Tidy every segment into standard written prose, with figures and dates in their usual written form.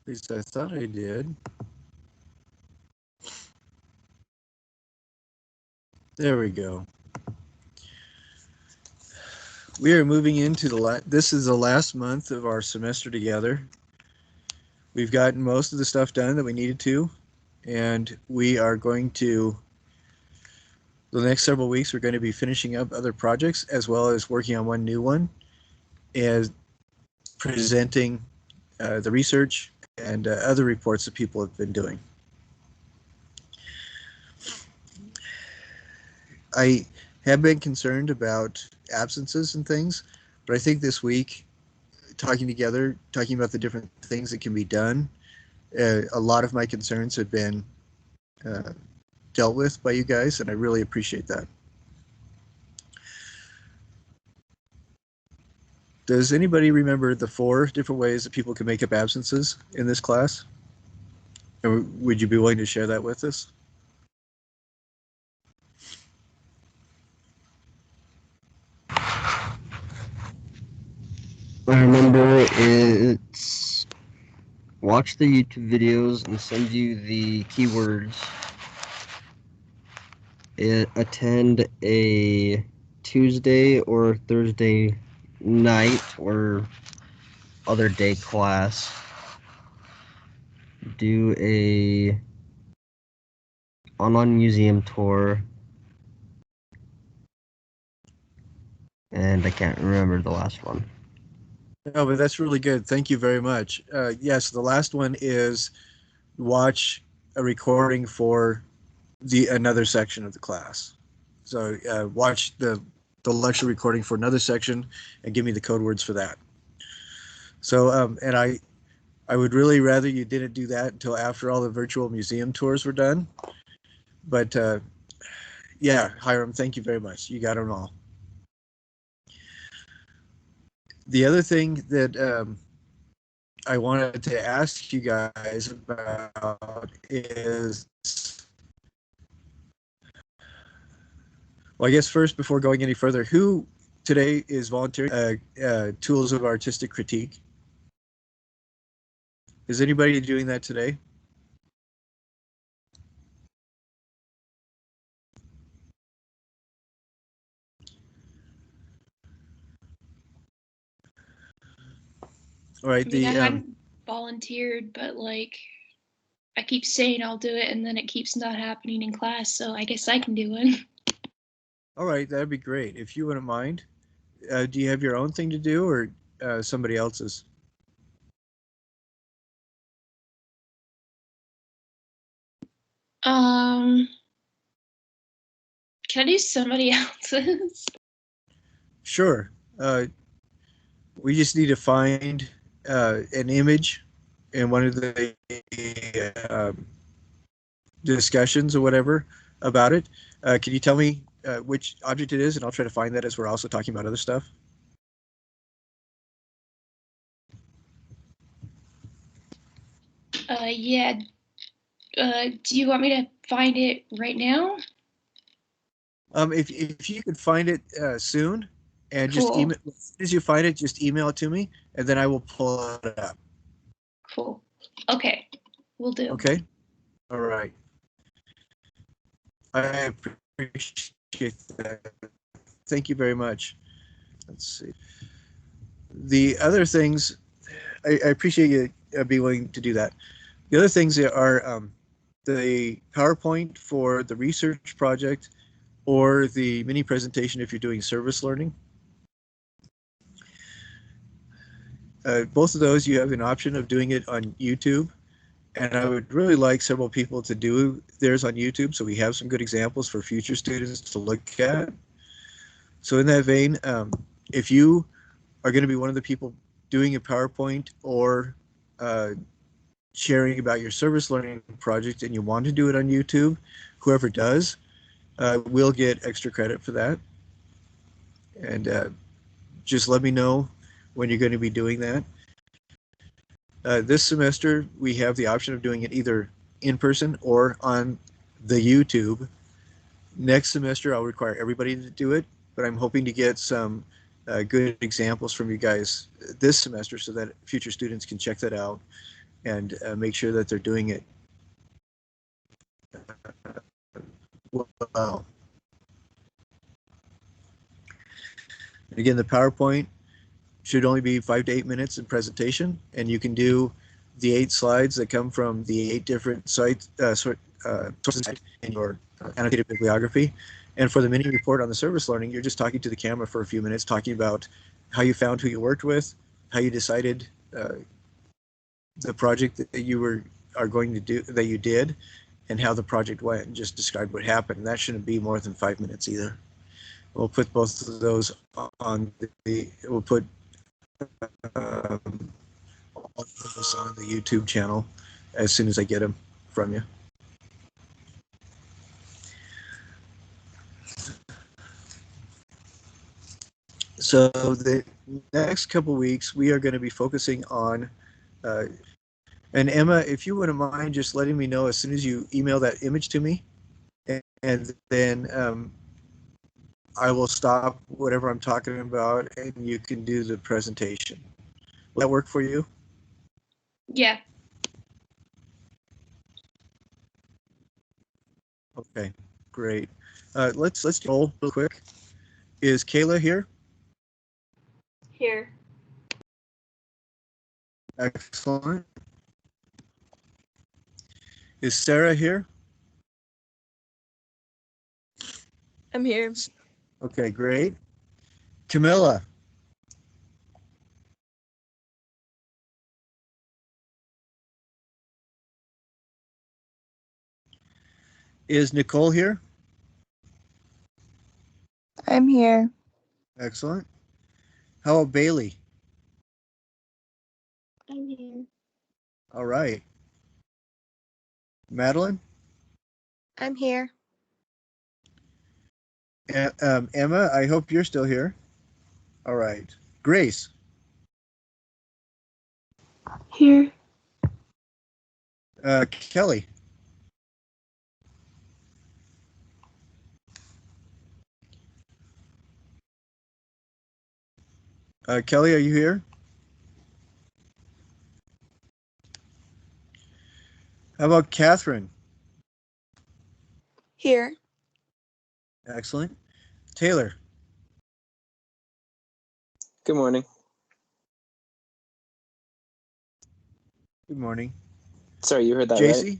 At least I thought I did. There we go. We are moving into this is the last month of our semester together. We've gotten most of the stuff done that we needed to, and we are going to, the next several weeks, we're going to be finishing up other projects as well as working on one new one and presenting the research and other reports that people have been doing. I have been concerned about absences and things, but I think this week, talking together, talking about the different things that can be done, a lot of my concerns have been dealt with by you guys, and I really appreciate that. Does anybody remember the 4 different ways that people can make up absences in this class? Or would you be willing to share that with us? I remember it's watch the YouTube videos and send you the keywords. Attend a Tuesday or Thursday night or other day class. Do a online museum tour. And I can't remember the last one. No, but that's really good. Thank you very much. Yes, the last one is watch a recording for another section of the class. So watch the lecture recording for another section and give me the code words for that. So and I would really rather you didn't do that until after all the virtual museum tours were done. But yeah, Hiram, thank you very much. You got them all. The other thing that I wanted to ask you guys about is, well, I guess first, before going any further, who today is volunteering tools of artistic critique? Is anybody doing that today? All right. I mean, I hadn't volunteered, but like I keep saying I'll do it and then it keeps not happening in class, so I guess I can do it. All right, that'd be great. If you wouldn't mind, do you have your own thing to do or somebody else's? Can I do somebody else's? Sure. We just need to find an image in one of the discussions or whatever about it. Can you tell me which object it is, and I'll try to find that as we're also talking about other stuff. Yeah. Do you want me to find it right now? If you could find it soon, and Cool. just email, as soon as you find it, just email it to me, and then I will pull it up. Cool. Okay, we'll do. Okay. All right. I appreciate that. Thank you very much. Let's see. The other things, I appreciate you being willing to do that. The other things are the PowerPoint for the research project or the mini presentation if you're doing service learning. Both of those, you have an option of doing it on YouTube. And I would really like several people to do theirs on YouTube so we have some good examples for future students to look at. So in that vein, if you are going to be one of the people doing a PowerPoint or sharing about your service learning project and you want to do it on YouTube, whoever does will get extra credit for that. And just let me know when you're going to be doing that. This semester, we have the option of doing it either in person or on the YouTube. Next semester, I'll require everybody to do it, but I'm hoping to get some good examples from you guys this semester so that future students can check that out and make sure that they're doing it well. Again, the PowerPoint should only be 5 to 8 minutes in presentation, and you can do the 8 slides that come from the 8 different sites, sources in your annotated bibliography. And for the mini report on the service learning, you're just talking to the camera for a few minutes, talking about how you found who you worked with, how you decided the project that you are going to do, that you did, and how the project went, and just describe what happened. And that shouldn't be more than 5 minutes either. We'll put both of those on we'll put all of those on the YouTube channel as soon as I get them from you. So the next couple weeks, we are going to be focusing on, and Emma, if you wouldn't mind just letting me know as soon as you email that image to me, and then I will stop whatever I'm talking about, and you can do the presentation. Will that work for you? Yeah. Okay, great. Let's roll real quick. Is Kayla here? Here. Excellent. Is Sarah here? I'm here. Okay, great. Camilla? Is Nicole here? I'm here. Excellent. How about Bailey? I'm here. All right. Madeline? I'm here. Emma, I hope you're still here. All right. Grace? Here. Kelly? Kelly, are you here? How about Catherine? Here. Excellent. Taylor? Good morning. Good morning. Sorry, you heard that right? JC?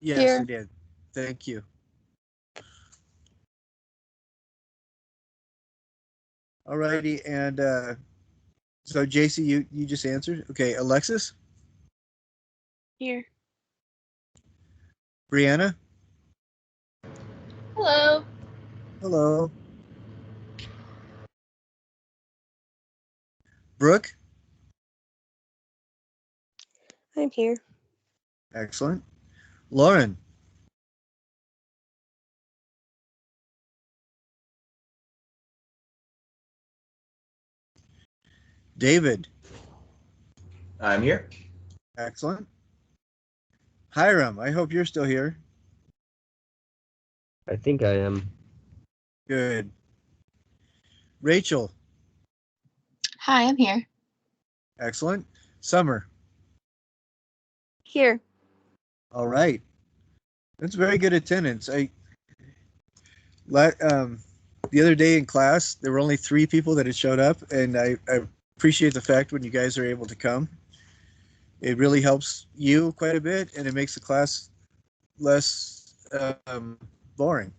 Yes, Here. I did. Thank you. All righty, and so JC, you just answered. Okay, Alexis? Here. Brianna? Hello. Hello. Brooke? I'm here. Excellent. Lauren? David? I'm here. Excellent. Hiram, I hope you're still here. I think I am. Good. Rachel? Hi, I'm here. Excellent. Summer? Here. All right. That's very good attendance. The other day in class, there were only 3 people that had showed up, and I appreciate the fact when you guys are able to come. It really helps you quite a bit, and it makes the class less boring.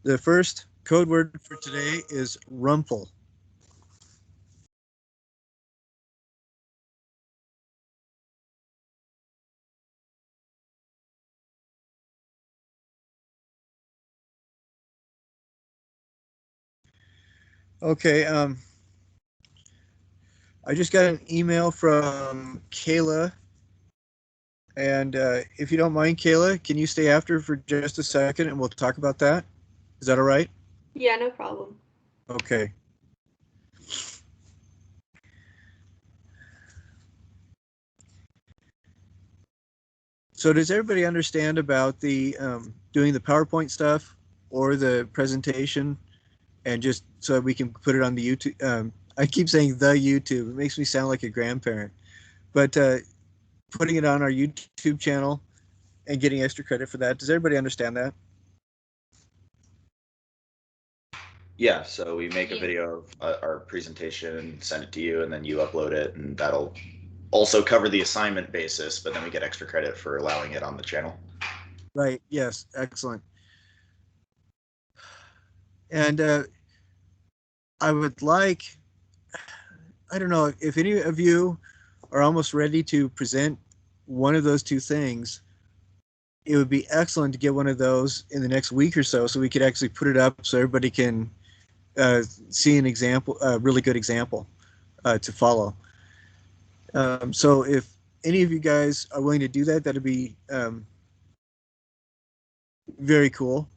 The first code word for today is rumple. Okay, I just got an email from Kayla, and if you don't mind, Kayla, can you stay after for just a second and we'll talk about that? Is that all right? Yeah, no problem. Okay. So does everybody understand about the doing the PowerPoint stuff or the presentation, and just so we can put it on the YouTube I keep saying the YouTube. It makes me sound like a grandparent. But putting it on our YouTube channel and getting extra credit for that. Does everybody understand that? Yeah, so we make a Yeah. video of our presentation and send it to you, and then you upload it, and that'll also cover the assignment basis, but then we get extra credit for allowing it on the channel. Right. Yes. Excellent. And I would like, I don't know, if any of you are almost ready to present one of those two things, it would be excellent to get one of those in the next week or so we could actually put it up so everybody can see an example, a really good example to follow. So if any of you guys are willing to do that, that'd be very cool.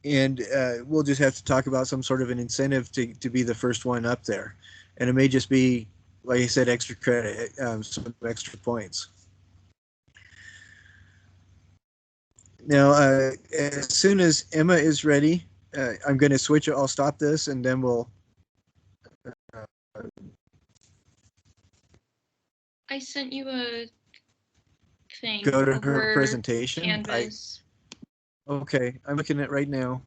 And we'll just have to talk about some sort of an incentive to be the first one up there. And it may just be, like I said, extra credit, some extra points. Now, as soon as Emma is ready, I'm going to switch. I'll stop this, and then we'll. I sent you a thing Go to her over presentation. Canvas. Okay, I'm looking at it right now.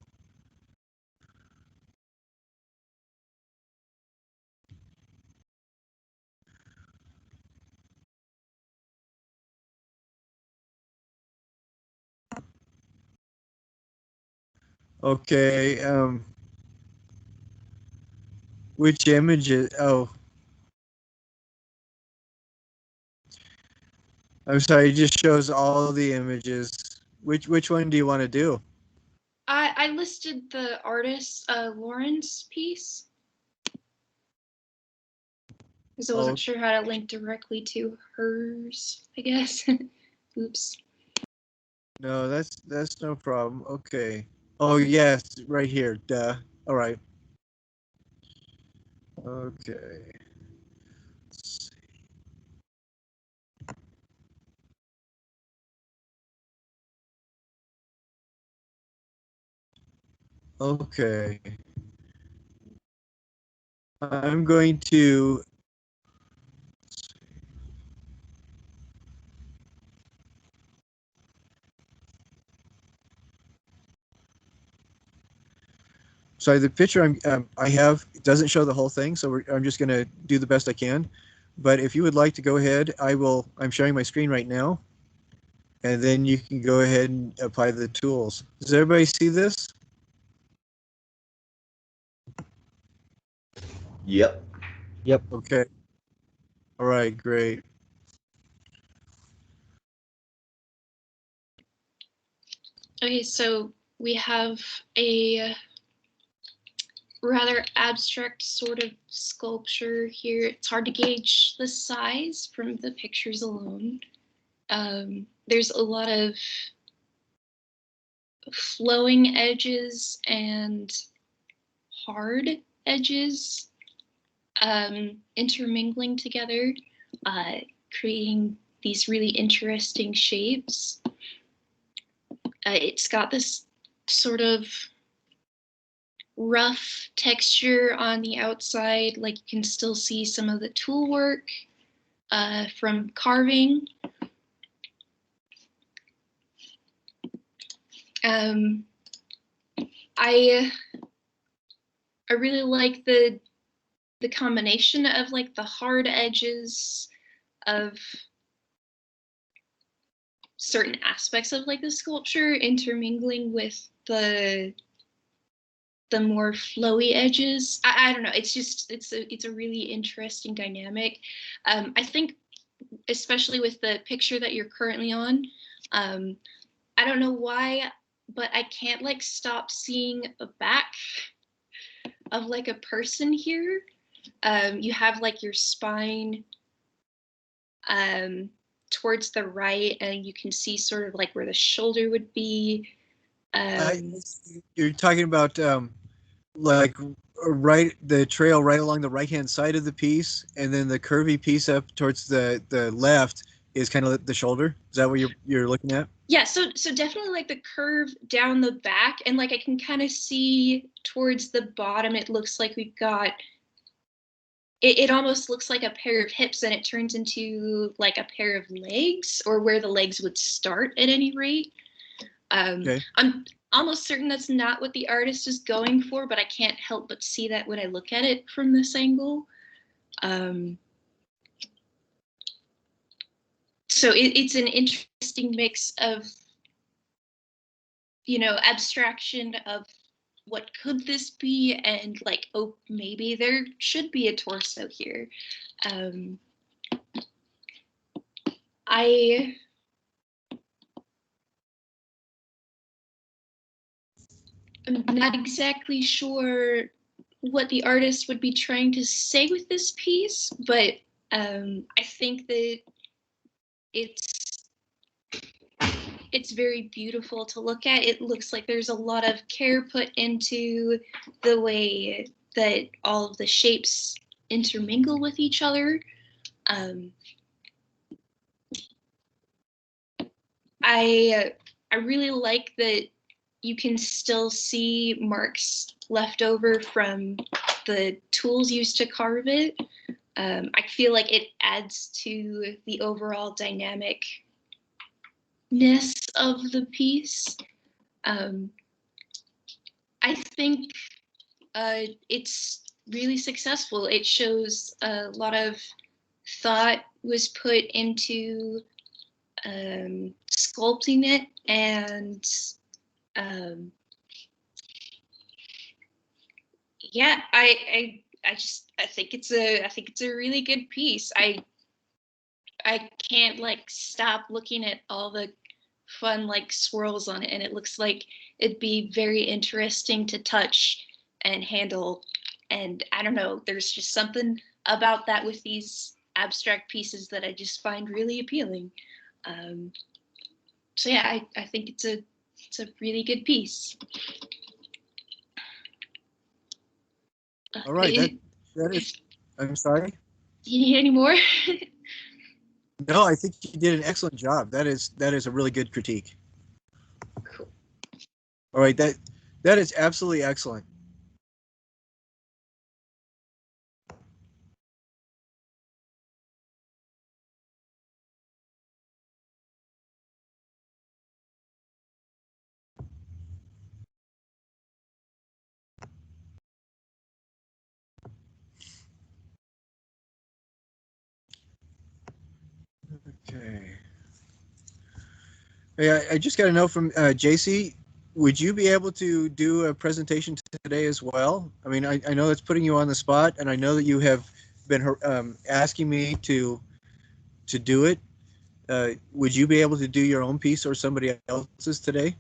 Okay, which image is, oh, I'm sorry, it just shows all the images. Which one do you want to do? I listed the artist Lauren's piece because I wasn't sure how to link directly to hers, I guess. Oops. No, that's no problem. Okay. Oh yes, right here. Duh. All right. Okay. Let's see. Okay. I'm going to. So the picture I have doesn't show the whole thing, so I'm just going to do the best I can. But if you would like to go ahead, I will. I'm sharing my screen right now, and then you can go ahead and apply the tools. Does everybody see this? Yep. Yep. Okay. All right. Great. Okay, so we have a rather abstract sort of sculpture here. It's hard to gauge the size from the pictures alone. There's a lot of flowing edges and hard edges intermingling together, creating these really interesting shapes. It's got this sort of rough texture on the outside, like you can still see some of the tool work from carving. I really like the combination of like the hard edges of certain aspects of like the sculpture intermingling with the more flowy edges. I don't know. It's just it's a really interesting dynamic. I think especially with the picture that you're currently on. I don't know why, but I can't like stop seeing a back of like a person here. You have like your spine towards the right, and you can see sort of like where the shoulder would be. You're talking about like right the trail right along the right hand side of the piece, and then the curvy piece up towards the left is kind of the shoulder. Is that what you're looking at? Yeah, so definitely like the curve down the back, and like I can kind of see towards the bottom, it looks like we've got, it almost looks like a pair of hips, and it turns into like a pair of legs, or where the legs would start at any rate. Okay. I'm almost certain that's not what the artist is going for, but I can't help but see that when I look at it from this angle. So it's an interesting mix of, you know, abstraction of what could this be, and like, oh, maybe there should be a torso here. I'm not exactly sure what the artist would be trying to say with this piece, but I think that it's very beautiful to look at. It looks like there's a lot of care put into the way that all of the shapes intermingle with each other. I really like that you can still see marks left over from the tools used to carve it. I feel like it adds to the overall dynamicness of the piece. I think it's really successful. It shows a lot of thought was put into sculpting it, and yeah, I think it's a really good piece. I can't like stop looking at all the fun like swirls on it, and it looks like it'd be very interesting to touch and handle. And I don't know, there's just something about that with these abstract pieces that I just find really appealing. So yeah, I think it's a really good piece. All right, that is. I'm sorry. Do you need any more? No, I think you did an excellent job. That is a really good critique. Cool. All right, that is absolutely excellent. Okay. Hey, I just got to know from JC, would you be able to do a presentation today as well? I mean, I know that's putting you on the spot, and I know that you have been asking me to do it. Would you be able to do your own piece or somebody else's today?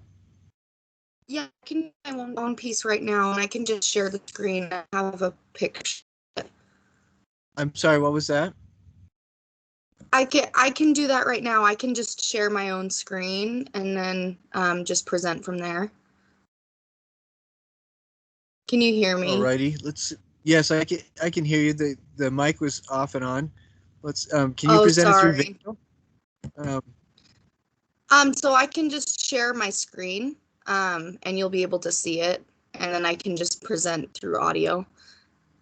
Yeah, I can do my own piece right now, and I can just share the screen and have a picture. I'm sorry, what was that? I can do that right now. I can just share my own screen and then just present from there. Can you hear me? Alrighty, let's. Yes, I can hear you. The mic was off and on. Let's. Can you Oh, present it through sorry. video? So I can just share my screen, and you'll be able to see it, and then I can just present through audio.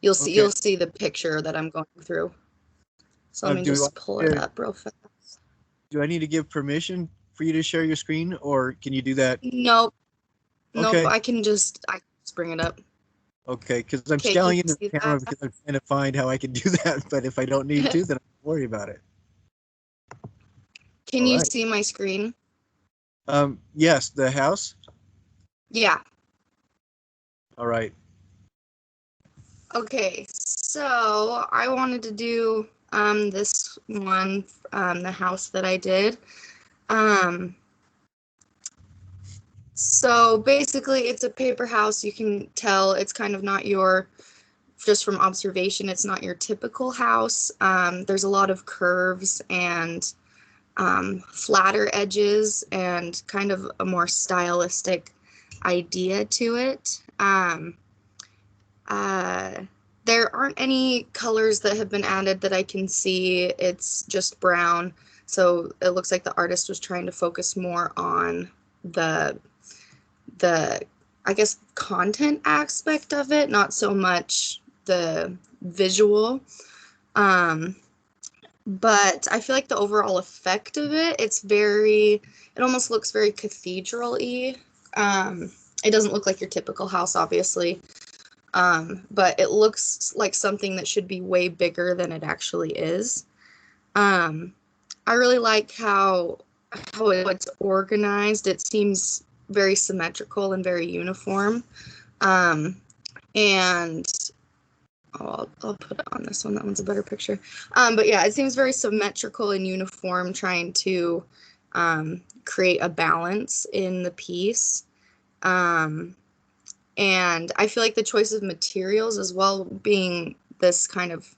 You'll see the picture that I'm going through. So let me just pull it up real fast. Do I need to give permission for you to share your screen, or can you do that? Nope. Okay. Nope. I can just bring it up. Okay, because I'm Okay, scaling can you into the see camera that? because I'm trying to find how I can do that. But if I don't need to, then I don't worry about it. Can All you right. see my screen? Yes, the house. Yeah. All right. Okay, so I wanted to do this one, the house that I did. So basically it's a paper house. You can tell it's kind of not your, just from observation, it's not your typical house. There's a lot of curves and flatter edges and kind of a more stylistic idea to it. There aren't any colors that have been added that I can see. It's just brown. So it looks like the artist was trying to focus more on the I guess content aspect of it, not so much the visual. But I feel like the overall effect of it, it almost looks very cathedral-y. It doesn't look like your typical house, obviously, but it looks like something that should be way bigger than it actually is. I really like how it's organized. It seems very symmetrical and very uniform. And I'll put it on this one. That one's a better picture. But yeah, it seems very symmetrical and uniform, trying to create a balance in the piece. And I feel like the choice of materials as well, being this kind of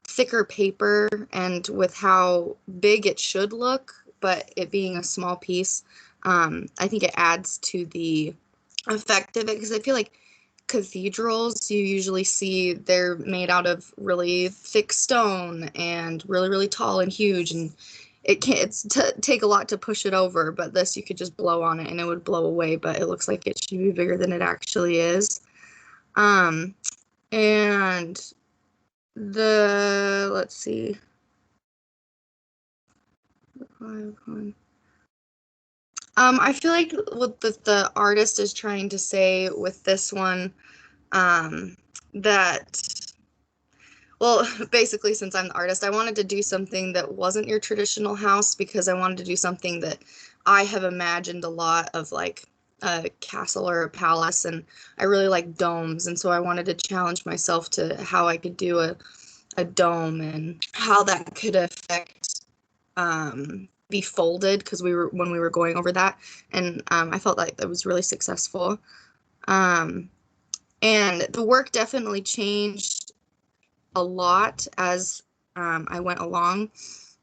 thicker paper and with how big it should look, but it being a small piece, I think it adds to the effect of it, because I feel like cathedrals, you usually see they're made out of really thick stone and really, really tall and huge, and it can't take a lot to push it over, but this you could just blow on it and it would blow away, but it looks like it should be bigger than it actually is. And let's see. I feel like what the artist is trying to say with this one, that, well, basically, since I'm the artist, I wanted to do something that wasn't your traditional house, because I wanted to do something that I have imagined a lot of, like a castle or a palace, and I really like domes, and so I wanted to challenge myself to how I could do a dome and how that could affect be folded, because when we were going over that, and I felt like that was really successful. And the work definitely changed a lot as I went along,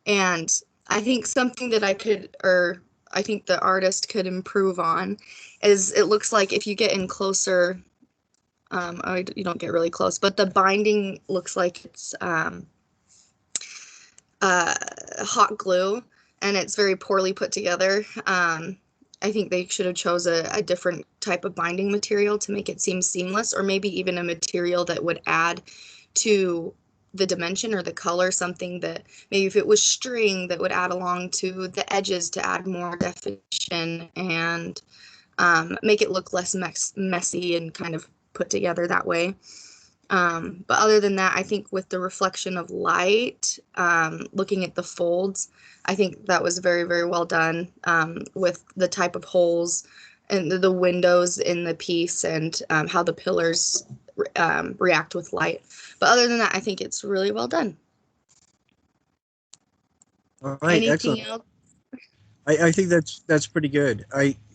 and I think something that I think the artist could improve on is, it looks like if you get in closer, you don't get really close, but the binding looks like it's hot glue, and it's very poorly put together. I think they should have chose a different type of binding material to make it seem seamless, or maybe even a material that would add to the dimension or the color, something that maybe if it was string that would add along to the edges to add more definition and make it look less messy and kind of put together that way. But other than that, I think with the reflection of light, looking at the folds, I think that was very, very well done, with the type of holes and the windows in the piece, and how the pillars react with light. But other than that, I think it's really well done. All right, Anything excellent. else? I think that's pretty good.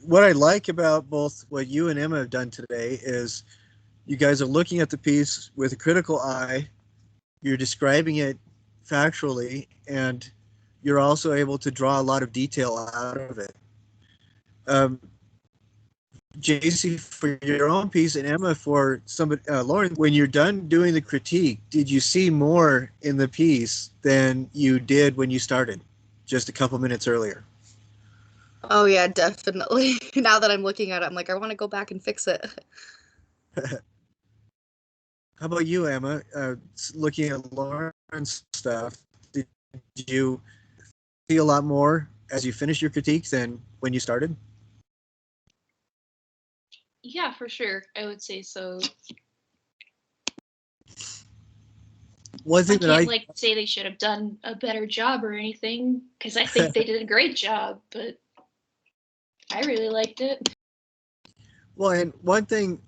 What I like about both what you and Emma have done today is you guys are looking at the piece with a critical eye, you're describing it factually, and you're also able to draw a lot of detail out of it. JC, for your own piece, and Emma, for somebody, Lauren, when you're done doing the critique, did you see more in the piece than you did when you started just a couple minutes earlier? Oh yeah, definitely. Now that I'm looking at it, I'm like, I want to go back and fix it. How about you, Emma? Looking at Lauren's stuff, did you see a lot more as you finished your critiques than when you started? Yeah, for sure. I would say so. One I thing that can't like say they should have done a better job or anything, because I think they did a great job, but I really liked it. Well, and one thing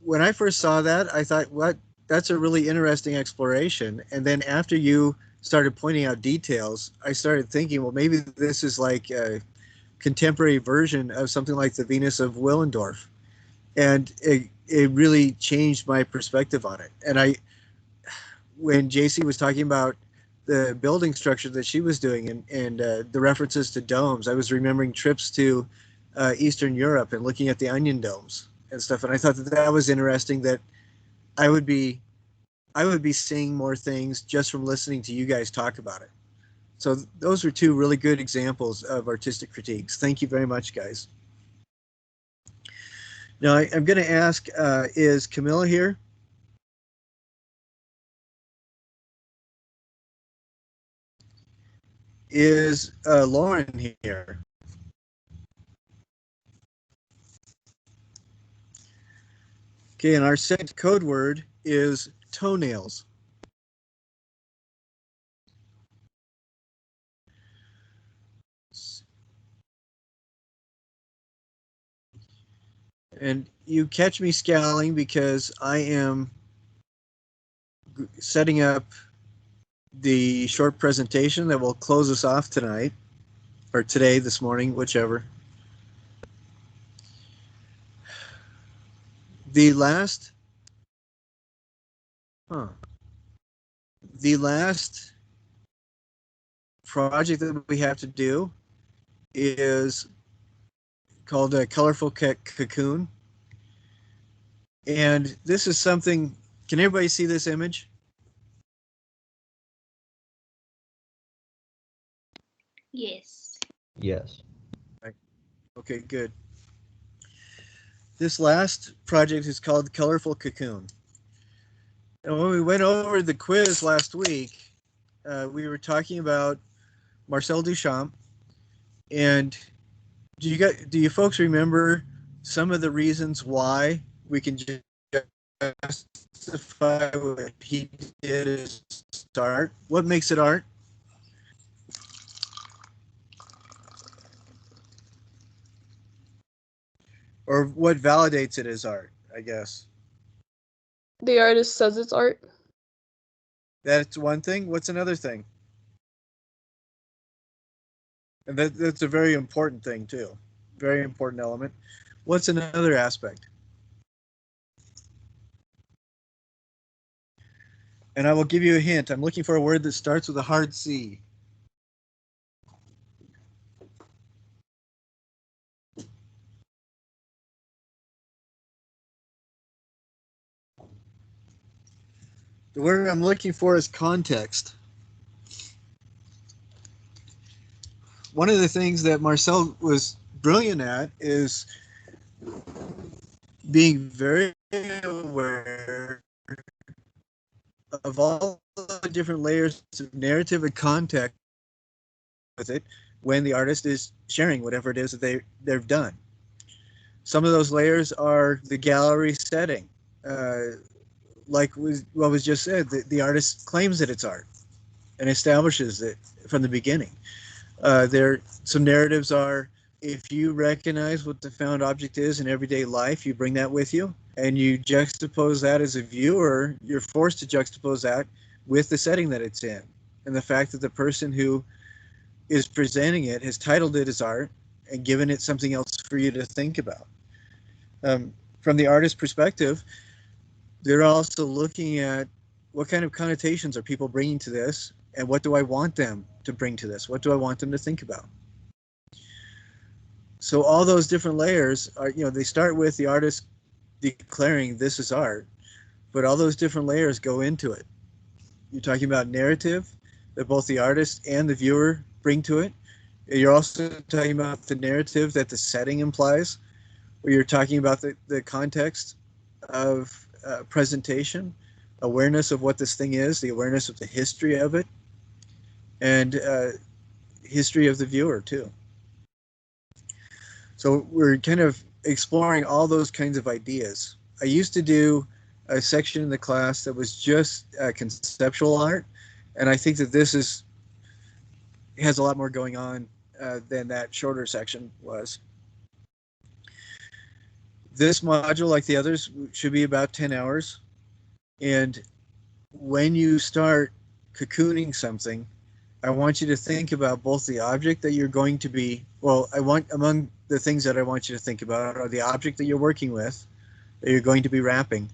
when I first saw that, I thought, what? That's a really interesting exploration. And then after you started pointing out details, I started thinking, well, maybe this is like a contemporary version of something like the Venus of Willendorf. And it really changed my perspective on it. And when JC was talking about the building structure that she was doing and the references to domes, I was remembering trips to Eastern Europe and looking at the onion domes and stuff. And I thought that was interesting, that I would be seeing more things just from listening to you guys talk about it. So those are two really good examples of artistic critiques. Thank you very much, guys. Now I'm going to ask, is Camilla here? Is Lauren here? Okay, and our second code word is toenails. And you catch me scowling because I am setting up the short presentation that will close us off tonight, or today, this morning, whichever. The last project that we have to do is called a colorful cocoon. And this is something, can everybody see this image? Yes. Yes. Okay, good. This last project is called Colorful Cocoon. And when we went over the quiz last week, we were talking about Marcel Duchamp. And do you folks remember some of the reasons why we can justify what he did as art? What makes it art? Or what validates it as art, I guess. The artist says it's art. That's one thing. What's another thing? And that's a very important thing, too. Very important element. What's another aspect? And I will give you a hint. I'm looking for a word that starts with a hard C. The word I'm looking for is context. One of the things that Marcel was brilliant at is being very aware of all the different layers of narrative and context with it when the artist is sharing whatever it is that they've done. Some of those layers are the gallery setting. Like what was just said, the artist claims that it's art and establishes it from the beginning. Some narratives are, if you recognize what the found object is in everyday life, you bring that with you, and you juxtapose that as a viewer. You're forced to juxtapose that with the setting that it's in, and the fact that the person who is presenting it has titled it as art and given it something else for you to think about. From the artist's perspective, they're also looking at what kind of connotations are people bringing to this, and what do I want them to bring to this? What do I want them to think about? So all those different layers are, they start with the artist declaring this is art, but all those different layers go into it. You're talking about narrative that both the artist and the viewer bring to it. You're also talking about the narrative that the setting implies, or you're talking about the context of presentation, awareness of what this thing is, the awareness of the history of it, and history of the viewer too. So we're kind of exploring all those kinds of ideas. I used to do a section in the class that was just conceptual art, and I think that this has a lot more going on than that shorter section was. This module, like the others, should be about 10 hours. And when you start cocooning something, I want you to think about both the object that you're going to be, among the things that I want you to think about are the object that you're working with, that you're going to be wrapping,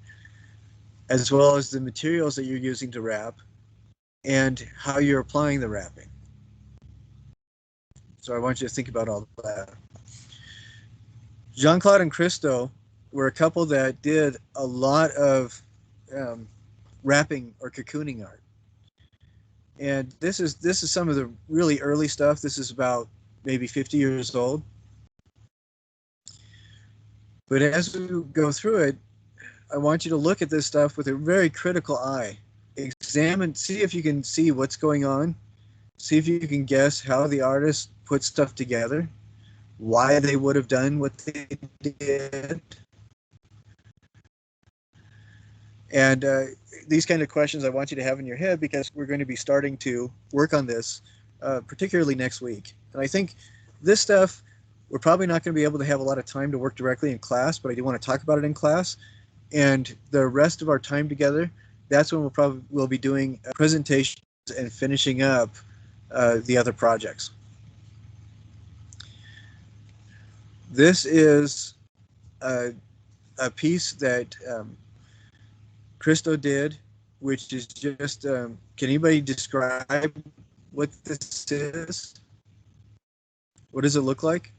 as well as the materials that you're using to wrap, and how you're applying the wrapping. So I want you to think about all that. Jeanne-Claude and Christo were a couple that did a lot of wrapping or cocooning art. And this is some of the really early stuff. This is about maybe 50 years old. But as we go through it, I want you to look at this stuff with a very critical eye. Examine, see if you can see what's going on. See if you can guess how the artist put stuff together, why they would have done what they did. And these kind of questions I want you to have in your head, because we're going to be starting to work on this, particularly next week. And I think this stuff, we're probably not going to be able to have a lot of time to work directly in class, but I do want to talk about it in class. And the rest of our time together, that's when we'll be doing presentations and finishing up the other projects. This is a piece that Christo did, which is just, can anybody describe what this is? What does it look like?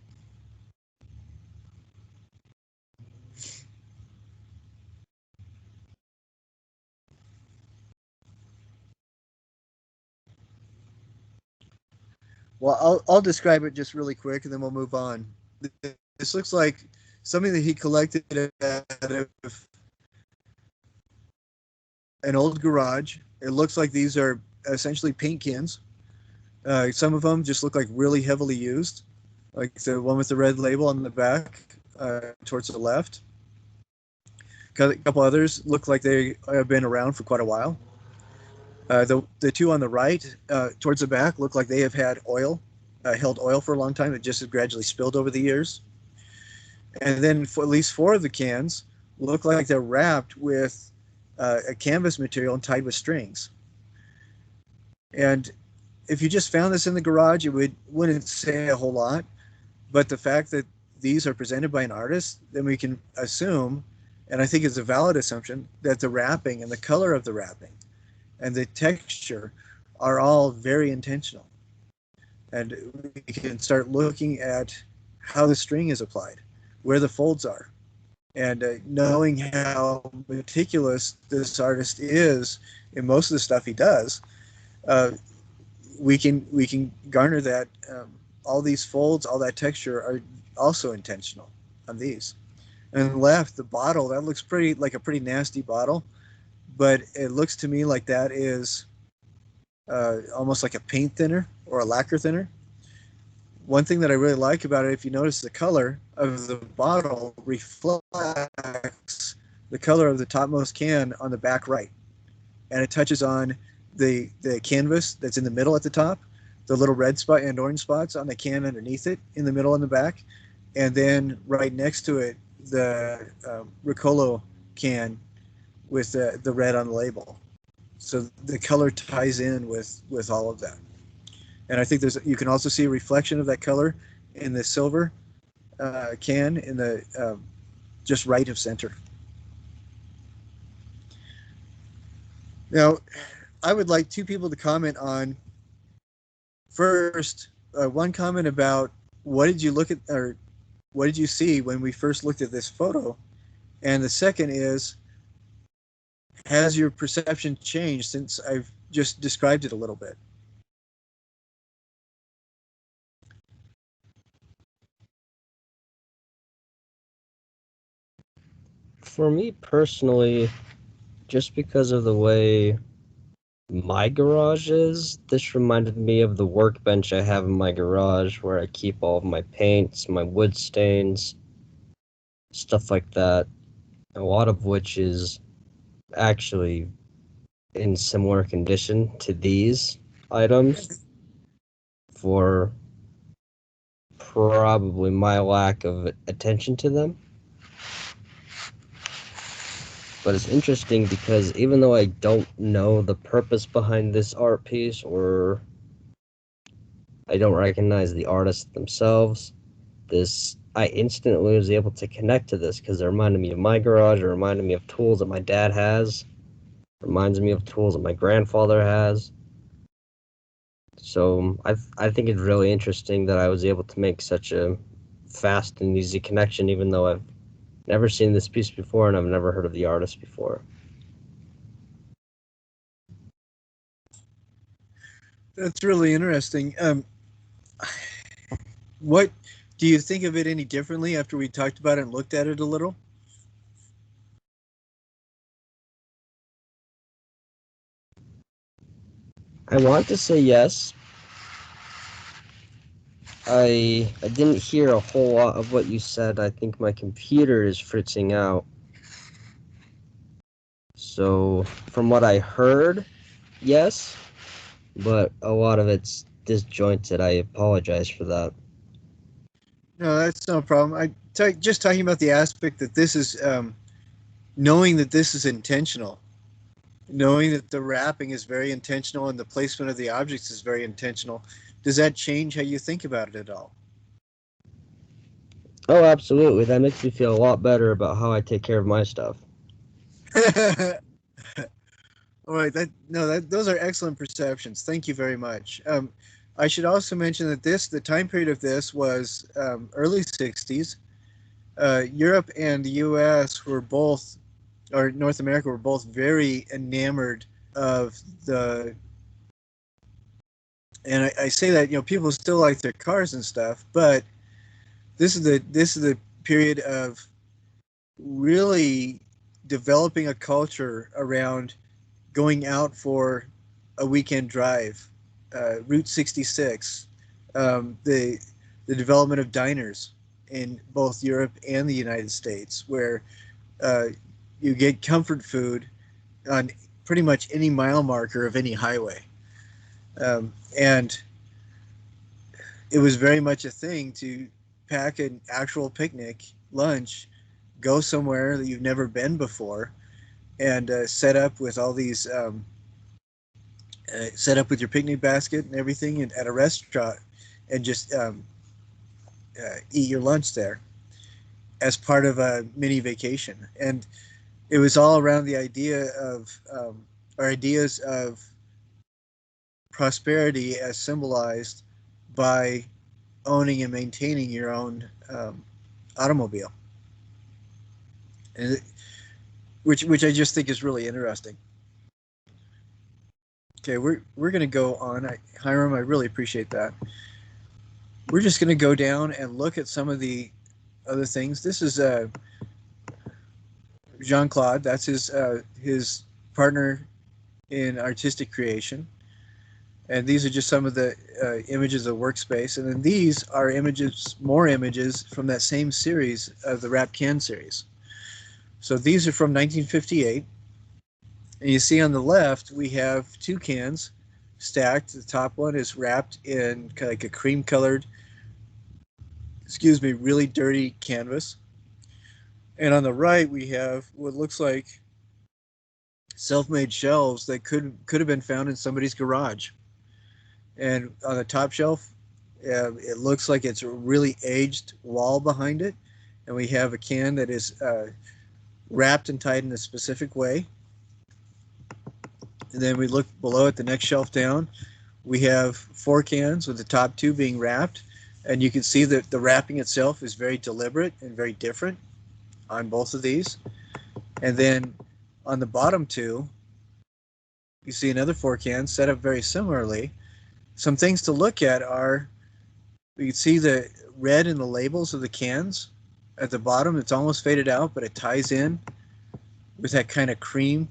Well, I'll describe it just really quick, and then we'll move on. This looks like something that he collected out of an old garage. It looks like these are essentially paint cans. Some of them just look like really heavily used, like the one with the red label on the back towards the left. A couple others look like they have been around for quite a while. The two on the right towards the back look like they have had oil, held oil for a long time. It just has gradually spilled over the years. And then for at least 4 of the cans look like they're wrapped with a canvas material and tied with strings. And if you just found this in the garage, it wouldn't say a whole lot. But the fact that these are presented by an artist, then we can assume, and I think it's a valid assumption, that the wrapping and the color of the wrapping and the texture are all very intentional. And we can start looking at how the string is applied, where the folds are, and knowing how meticulous this artist is in most of the stuff he does. We can garner that all these folds, all that texture are also intentional on these. And left, the bottle, that looks like a pretty nasty bottle, but it looks to me like that is almost like a paint thinner or a lacquer thinner. One thing that I really like about it, if you notice, the color of the bottle reflects the color of the topmost can on the back right, and it touches on the canvas that's in the middle at the top, the little red spot and orange spots on the can underneath it in the middle and the back, and then right next to it, the Riccolo can with the red on the label. So the color ties in with all of that. And I think you can also see a reflection of that color in the silver can in the just right of center. Now, I would like 2 people to comment on, first, one comment about what did you look at, or what did you see when we first looked at this photo? And the second is, has your perception changed since I've just described it a little bit? For me personally, just because of the way my garage is, this reminded me of the workbench I have in my garage where I keep all of my paints, my wood stains, stuff like that, a lot of which is actually in similar condition to these items for probably my lack of attention to them. But it's interesting because even though I don't know the purpose behind this art piece, or I don't recognize the artists themselves, I instantly was able to connect to this because it reminded me of my garage, it reminded me of tools that my dad has, it reminds me of tools that my grandfather has. So I think it's really interesting that I was able to make such a fast and easy connection, even though I've never seen this piece before and I've never heard of the artist before. That's really interesting. What do you think of it any differently after we talked about it and looked at it a little? I want to say yes. I didn't hear a whole lot of what you said. I think my computer is fritzing out. So, from what I heard, yes, but a lot of it's disjointed. I apologize for that. No, that's no problem. Just talking about the aspect that this is knowing that this is intentional, knowing that the wrapping is very intentional and the placement of the objects is very intentional. Does that change how you think about it at all? Oh, absolutely. That makes me feel a lot better about how I take care of my stuff. All right, those are excellent perceptions. Thank you very much. I should also mention that the time period of this was early '60s. Europe and the U.S. were both, or North America were both very enamored of the. And I say that people still like their cars and stuff, but this is the period of really developing a culture around going out for a weekend drive, Route 66, the development of diners in both Europe and the United States, where uh, you get comfort food on pretty much any mile marker of any highway, and it was very much a thing to pack an actual picnic lunch, go somewhere that you've never been before, and set up with all these set up with your picnic basket and everything at a restaurant and just eat your lunch there as part of a mini vacation. And it was all around the idea of or ideas of prosperity as symbolized by owning and maintaining your own automobile, and which I just think is really interesting. Okay, we're gonna go on. Hiram, I really appreciate that. We're just gonna go down and look at some of the other things. This is Jeanne-Claude. That's his partner in artistic creation. And these are just some of the images of workspace. And then these are more images from that same series of the Wrap Can series. So these are from 1958. And you see on the left, we have two cans stacked. The top one is wrapped in kind of like a cream colored, really dirty canvas. And on the right, we have what looks like self-made shelves that could have been found in somebody's garage. And on the top shelf, it looks like it's a really aged wall behind it. And we have a can that is wrapped and tied in a specific way. And then we look below at the next shelf down. We have four cans with the top two being wrapped. And you can see that the wrapping itself is very deliberate and very different on both of these. And then on the bottom two, you see another four cans set up very similarly. Some things to look at are you can see the red in the labels of the cans at the bottom. It's almost faded out, but it ties in with that kind of cream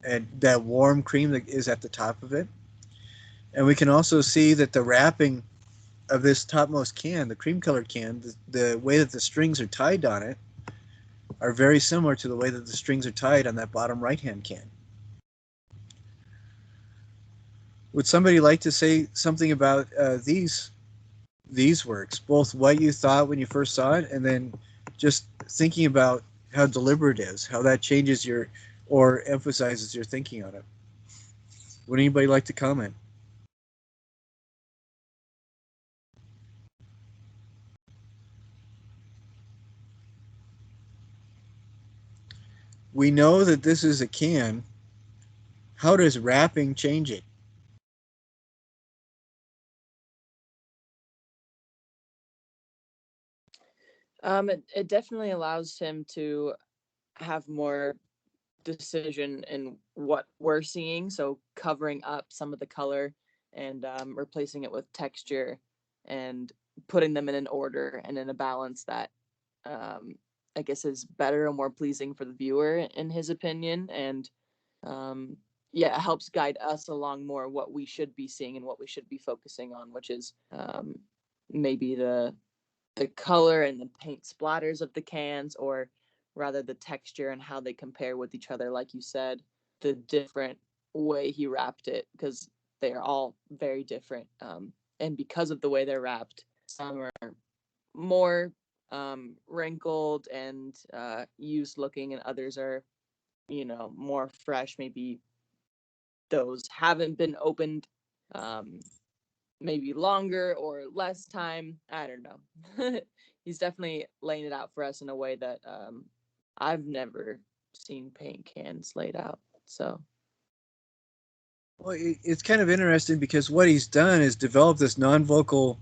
and that warm cream that is at the top of it. And we can also see that the wrapping of this topmost can, the cream colored can, the way that the strings are tied on it are very similar to the way that the strings are tied on that bottom right-hand can. Would somebody like to say something about these works, both what you thought when you first saw it, and then just thinking about how deliberate it is, how that changes your or emphasizes your thinking on it? Would anybody like to comment? We know that this is a can. How does wrapping change it? It definitely allows him to have more decision in what we're seeing. So covering up some of the color and replacing it with texture and putting them in an order and in a balance that I guess is better and more pleasing for the viewer in his opinion. And yeah, it helps guide us along more what we should be seeing and what we should be focusing on, which is maybe the color and the paint splatters of the cans, or rather the texture and how they compare with each other, like you said, the different way he wrapped it, because they are all very different. And because of the way they're wrapped, some are more wrinkled and used looking, and others are, more fresh. Maybe those haven't been opened maybe longer or less time. I don't know. He's definitely laying it out for us in a way that I've never seen paint cans laid out. So, Well, it's kind of interesting because what he's done is develop this non-vocal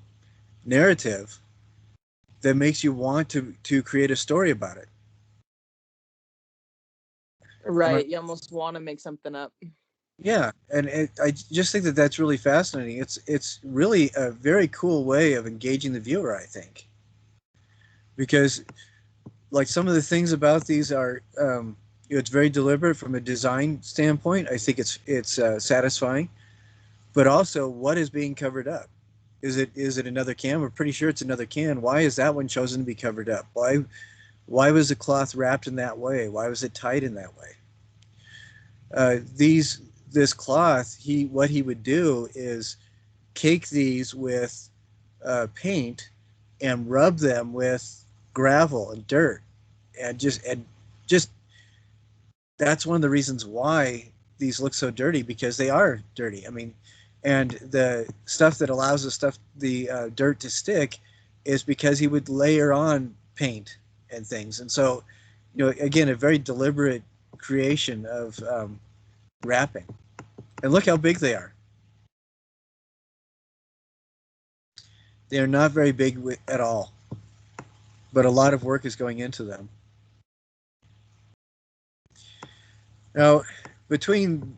narrative that makes you want to create a story about it. right, you almost want to make something up. Yeah, and I just think that that's really fascinating. It's really a very cool way of engaging the viewer, I think, because like some of the things about these are, it's very deliberate from a design standpoint. I think it's satisfying, but also what is being covered up? Is it another can? We're pretty sure it's another can. Why is that one chosen to be covered up? Why was the cloth wrapped in that way? Why was it tied in that way? This cloth, what he would do is cake these with paint and rub them with gravel and dirt, and just that's one of the reasons why these look so dirty, because they are dirty. I mean, and the stuff that allows the dirt to stick is because he would layer on paint and things, and so again, a very deliberate creation of wrapping. And look how big they are. They are not very big at all, but a lot of work is going into them. Now, between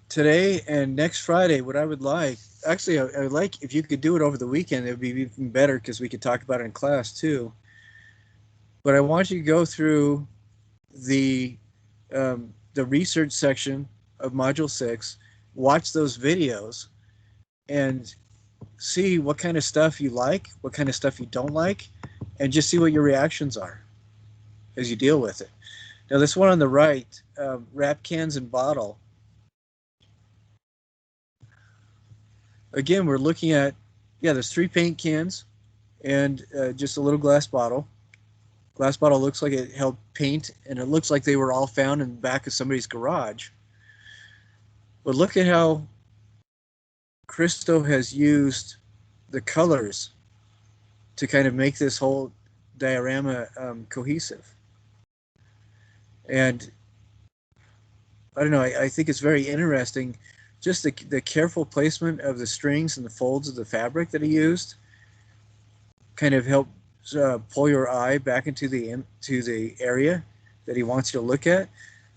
today and next Friday, what I would like, actually, I would like if you could do it over the weekend, it would be even better because we could talk about it in class too. But I want you to go through the research section of Module 6, watch those videos, and see what kind of stuff you like, what kind of stuff you don't like, and just see what your reactions are as you deal with it. Now, this one on the right, wrap cans and bottle. Again, we're looking at, there's 3 paint cans and just a little glass bottle. Glass bottle looks like it held paint, and it looks like they were all found in the back of somebody's garage. But look at how Christo has used the colors to kind of make this whole diorama cohesive. And I don't know, I think it's very interesting, just the careful placement of the strings and the folds of the fabric that he used kind of help pull your eye back into the area that he wants you to look at.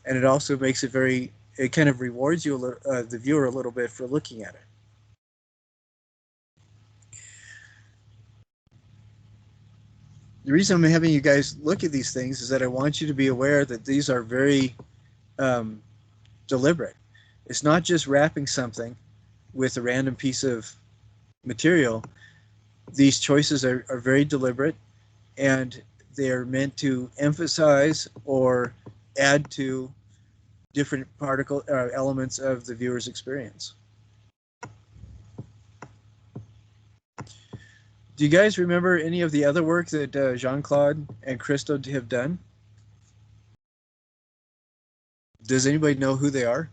And it also makes it kind of rewards you, the viewer, a little bit for looking at it. The reason I'm having you guys look at these things is that I want you to be aware that these are very deliberate. It's not just wrapping something with a random piece of material. These choices are very deliberate, and they're meant to emphasize or add to different elements of the viewer's experience. Do you guys remember any of the other work that Jeanne-Claude and Christo have done? Does anybody know who they are?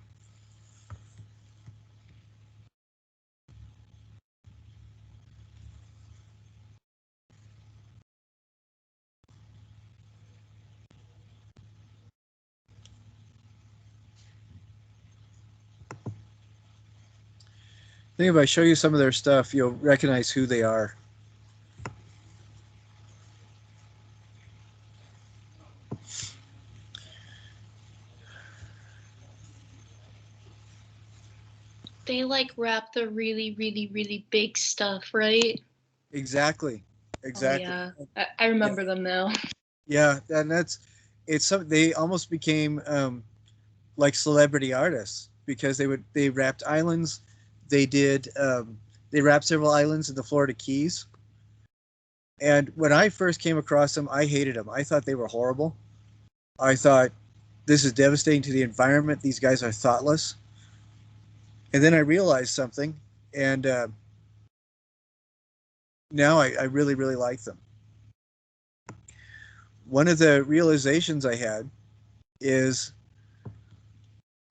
I think if I show you some of their stuff, you'll recognize who they are. They like wrap the really, really, really big stuff, right? Exactly. Oh, Exactly. yeah, I remember them now. Yeah, and it's some they almost became like celebrity artists because they wrapped islands. They did they wrapped several islands in the Florida Keys. And when I first came across them, I hated them. I thought they were horrible. I thought this is devastating to the environment. These guys are thoughtless. And then I realized something, and now I really, really like them. One of the realizations I had is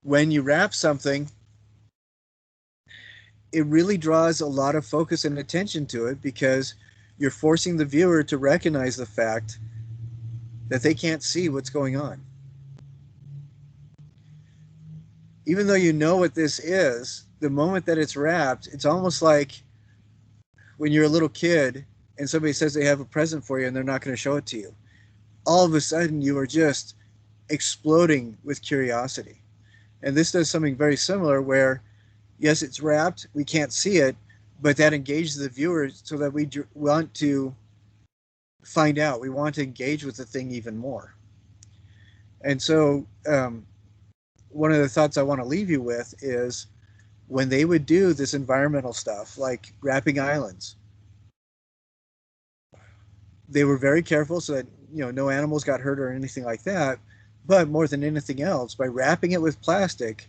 when you wrap something, it really draws a lot of focus and attention to it because you're forcing the viewer to recognize the fact that they can't see what's going on. Even though you know what this is, the moment that it's wrapped, it's almost like when you're a little kid and somebody says they have a present for you and they're not going to show it to you. All of a sudden, you are just exploding with curiosity. And this does something very similar where, yes, it's wrapped, we can't see it, but that engages the viewer so that we want to find out. We want to engage with the thing even more. And so, one of the thoughts I want to leave you with is when they would do this environmental stuff, like wrapping islands, they were very careful so that no animals got hurt or anything like that. But more than anything else, by wrapping it with plastic,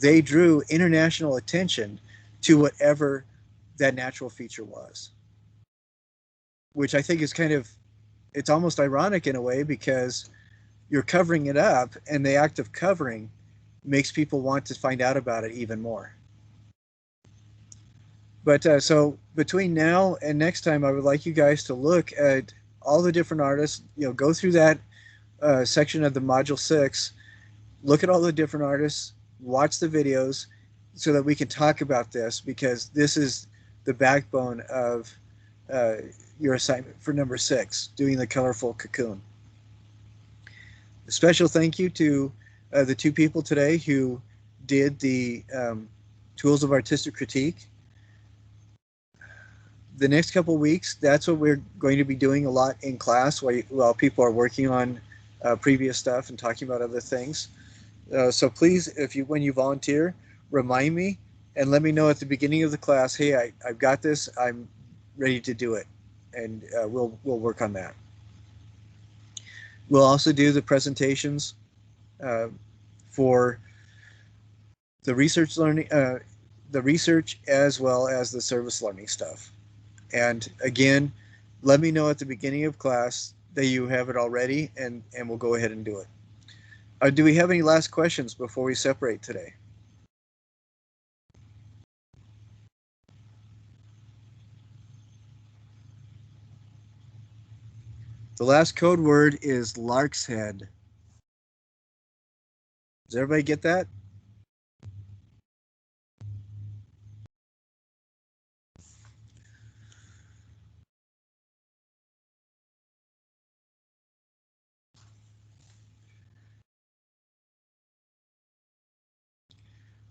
they drew international attention to whatever that natural feature was, which I think is it's almost ironic in a way because you're covering it up, and the act of covering makes people want to find out about it even more. But so between now and next time, I would like you guys to look at all the different artists, go through that section of the Module 6, look at all the different artists, watch the videos so that we can talk about this because this is the backbone of your assignment for number 6, doing the colorful cocoon. A special thank you to the 2 people today who did the tools of artistic critique. The next couple of weeks, that's what we're going to be doing a lot in class while people are working on previous stuff and talking about other things. So please, when you volunteer, remind me and let me know at the beginning of the class, hey, I've got this, I'm ready to do it, and we'll work on that. We'll also do the presentations for the research learning, the research as well as the service learning stuff. And again, let me know at the beginning of class that you have it already, and we'll go ahead and do it. Do we have any last questions before we separate today? The last code word is Lark's Head. Does everybody get that?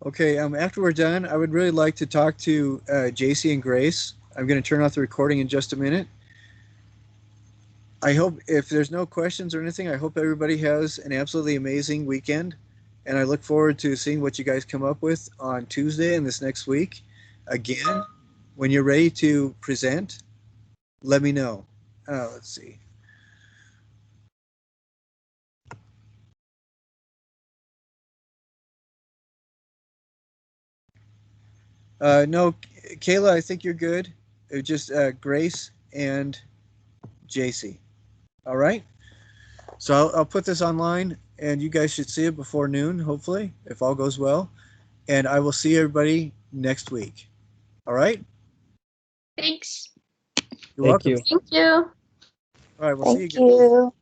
Okay, after we're done, I would really like to talk to JC and Grace. I'm going to turn off the recording in just a minute. I hope if there's no questions or anything, I hope everybody has an absolutely amazing weekend. And I look forward to seeing what you guys come up with on Tuesday and this next week. Again, when you're ready to present, let me know. Let's see. No, Kayla, I think you're good. It was just Grace and JC. All right. So I'll put this online, and you guys should see it before noon, hopefully, if all goes well. And I will see everybody next week. All right? Thanks. You're welcome. You. Thank you. All right, we'll see you Thank again. you.